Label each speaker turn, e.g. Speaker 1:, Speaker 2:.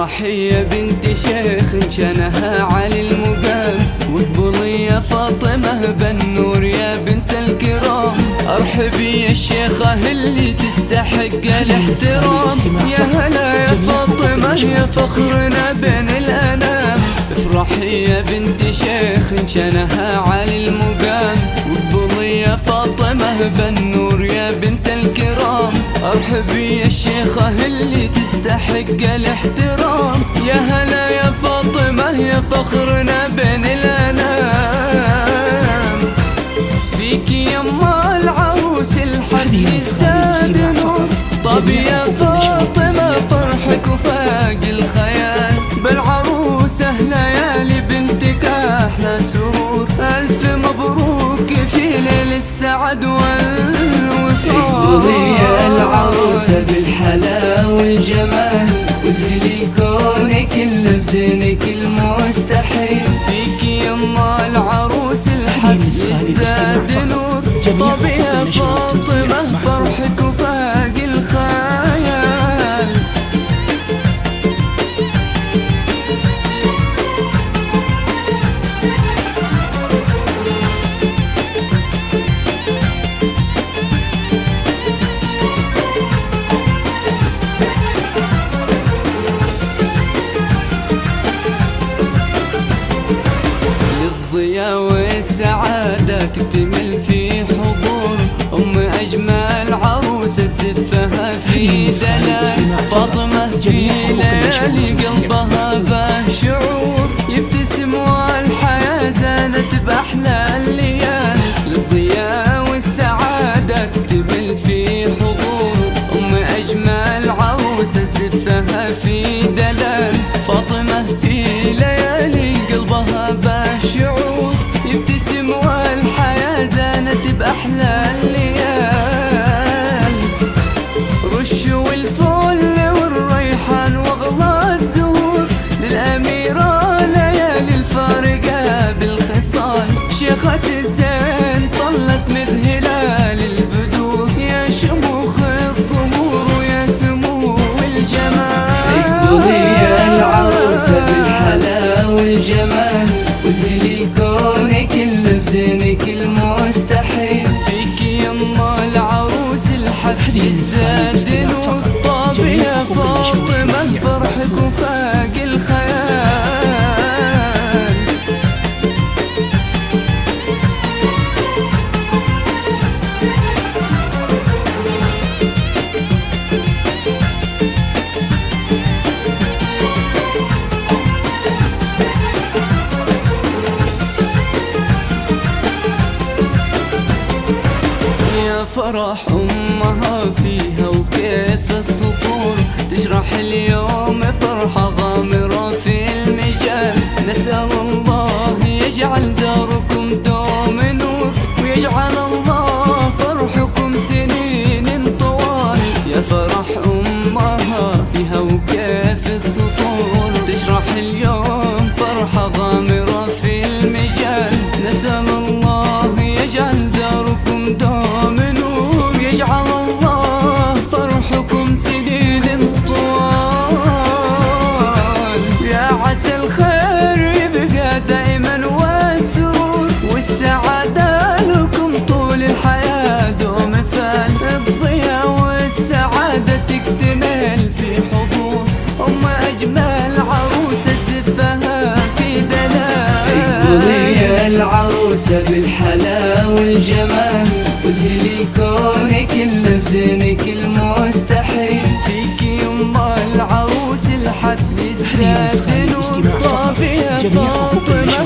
Speaker 1: افرحي يا بنت شيخ شنها علي المقام، واقبلي يا فاطمة بالنور يا بنت الكرام. ارحبي يا الشيخة اللي تستحق الاحترام، يا هلا يا فاطمة يا فخرنا بين الانام. افرحي يا بنت شيخ شنها علي المقام، واقبلي يا فاطمة بالنور يا بنت الكرام. ارحبي يا الشيخة اللي تستحق الاحترام، يا هلا يا فاطمة يا فخرنا بين الانام. فيكي يما العروس الحب يزداد نور، طب يا فاطمة فرحك وفاق الخيال. بالعروسة ليالي بنتك احلى سرور، الف مبروك في ليل السعد والوصال.
Speaker 2: اقبلي يا العروسة بالحلا والجمال، وادخلي الكون كله بزينك المستحيل.
Speaker 1: فيكي يما العروس الحب يزداد نور، طب يا فاطمة فرحك وفاق الخيال. للضياء والسعادة تكتمل في حضور، أجمل عروسة تزفها في دلال. فاطمة في ليالي قلبها به شعور، يبتسم والحياة زانت بأحلى الليال. للضياء والسعادة تكتمل في حضور، أجمل عروسة تزفها في دلال. فاطمة في ليالي قلبها به شعور، يبتسم والحياة زانت بأحلى الليال. رشوا الفل والريحان واغلى الزهور، للأميرة ليالي الفارقة بالخصال. شيخة الزين طلت مذهلة للبدور، يا شموخ الظهور ويا سمو الجمال.
Speaker 2: اقبلي يا العروسة بالحلا والجمال، وادخلي الكون كله بزينك المستحيل.
Speaker 1: فيكي يما العروس الحب يزداد نور، طاب يا فاطمة فرحك وفاق الخيال. فرح أمها فيها وكيف السطور، تشرح اليوم فرحة غامرة في المجال. نسأل الله يجعل داركم دوم نور، ويجعل الله فرحكم سنين طوال. يا فرح أمها فيها وكيف السطور، تشرح اليوم فرحة غامرة في المجال. نسأل الله يجعل داركم دوم نور، يجعل الله فرحكم سنين طوال. يا عسى الخير يبقى دائما والسرور، والسعادة لكم طول الحياة دوم فال. الضياء والسعادة تكتمل في حضور، أجمل عروسة زفها في دلال.
Speaker 2: اقبلي يا العروسة بالحلا والجمال، وادخلي الكون كله بزينك المستحيل.
Speaker 1: فيكي يما العروس الحب يزداد نور، طاب يا فاطمة